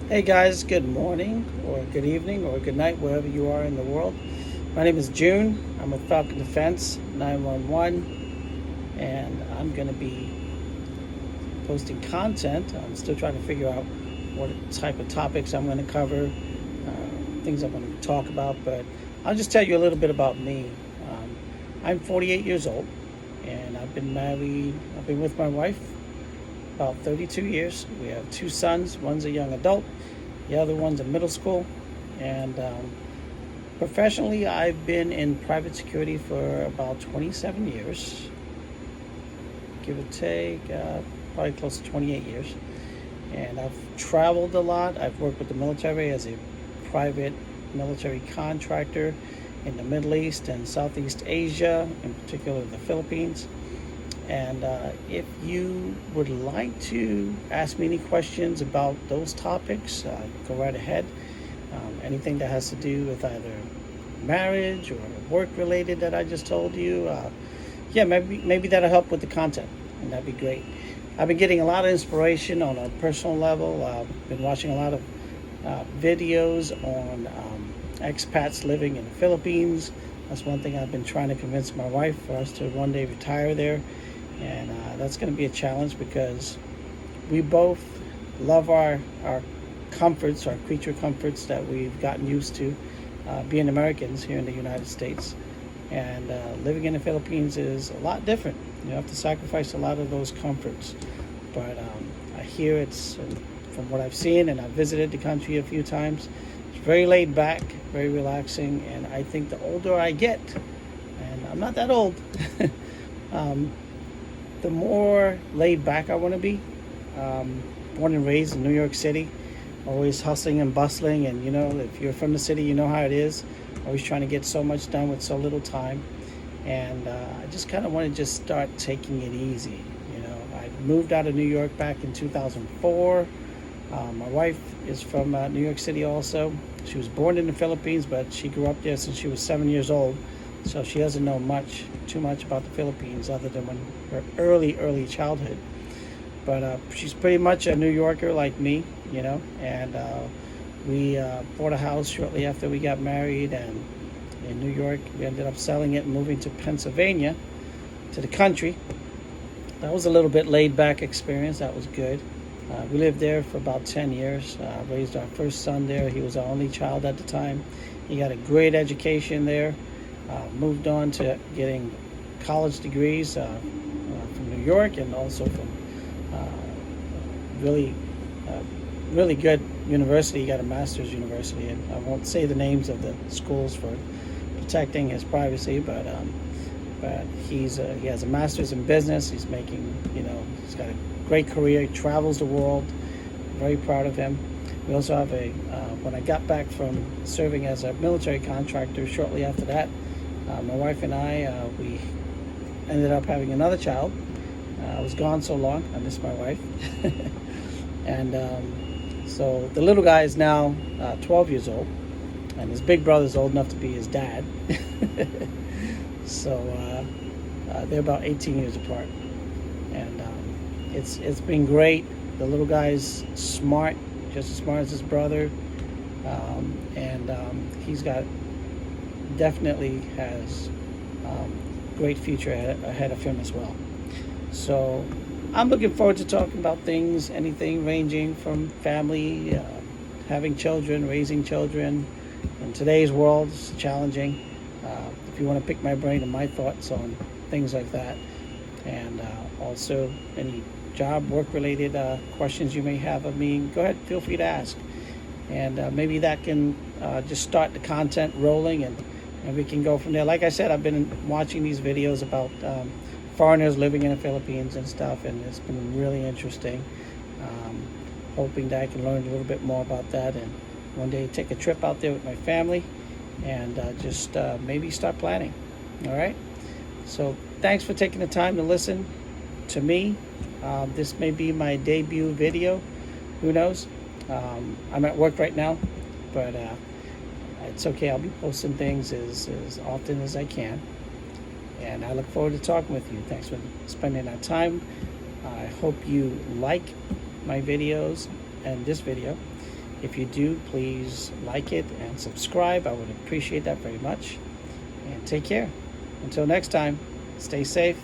Hey guys, good morning or good evening or good night wherever you are in the world. My name is June. I'm with Falcon Defense 911 and I'm going to be posting content. I'm still trying to figure out what type of topics I'm going to cover, things I'm going to talk about, but I'll just tell you a little bit about me. I'm 48 years old and I've been married, I've been with my wife about 32 years. We have two sons. One's a young adult, the other one's in middle school. And professionally, I've been in private security for about 27 years, give or take, probably close to 28 years. And I've traveled a lot. I've worked with the military as a private military contractor in the Middle East and Southeast Asia, in particular the Philippines. And if you would like to ask me any questions about those topics, go right ahead. Anything that has to do with either marriage or work related that I just told you, yeah, maybe that'll help with the content, and that'd be great. I've been getting a lot of inspiration on a personal level. I've been watching a lot of videos on expats living in the Philippines. That's one thing I've been trying to convince my wife for us to one day retire there. And that's going to be a challenge because we both love our comforts, our creature comforts that we've gotten used to being Americans here in the United States. And living in the Philippines is a lot different. You have to sacrifice a lot of those comforts. But I hear it's, from what I've seen, and I've visited the country a few times, it's very laid back, very relaxing. And I think the older I get, and I'm not that old, the more laid back I want to be. Born and raised in New York City, always hustling and bustling, and if you're from the city, you know how it is. Always trying to get so much done with so little time, and I just kind of want to just start taking it easy. I moved out of New York back in 2004. My wife is from New York City also. She was born in the Philippines, but she grew up there since she was 7 years old. So she doesn't know too much about the Philippines other than her early childhood. But she's pretty much a New Yorker like me, and we bought a house shortly after we got married, and in New York we ended up selling it and moving to Pennsylvania, to the country. That was a little bit laid back experience. That was good. We lived there for about 10 years, raised our first son there. He was our only child at the time. He got a great education there. Moved on to getting college degrees from New York, and also from really really good university. He got a master's university, and I won't say the names of the schools for protecting his privacy, but he has a master's in business. He's making, he's got a great career. He travels the world. Very proud of him. We also have when I got back from serving as a military contractor, shortly after that, my wife and I, we ended up having another child. I was gone so long, I missed my wife. And so the little guy is now 12 years old, and his big brother is old enough to be his dad. So they're about 18 years apart. And it's been great. The little guy's smart, just as smart as his brother. And he's definitely has great future ahead of him as well. So I'm looking forward to talking about things, anything ranging from family, having children, raising children. In today's world, it's challenging. If you want to pick my brain and my thoughts on things like that, and also any job, work-related questions you may have of me, go ahead, feel free to ask. And maybe that can just start the content rolling, and we can go from there. Like I said, I've been watching these videos about foreigners living in the Philippines and stuff, and it's been really interesting. Hoping that I can learn a little bit more about that, and one day take a trip out there with my family, and just maybe start planning. All right? So thanks for taking the time to listen to me. This may be my debut video. Who knows? I'm at work right now, but it's okay. I'll be posting things as often as I can. And I look forward to talking with you. Thanks for spending that time. I hope you like my videos and this video. If you do, please like it and subscribe. I would appreciate that very much. And take care. Until next time, stay safe.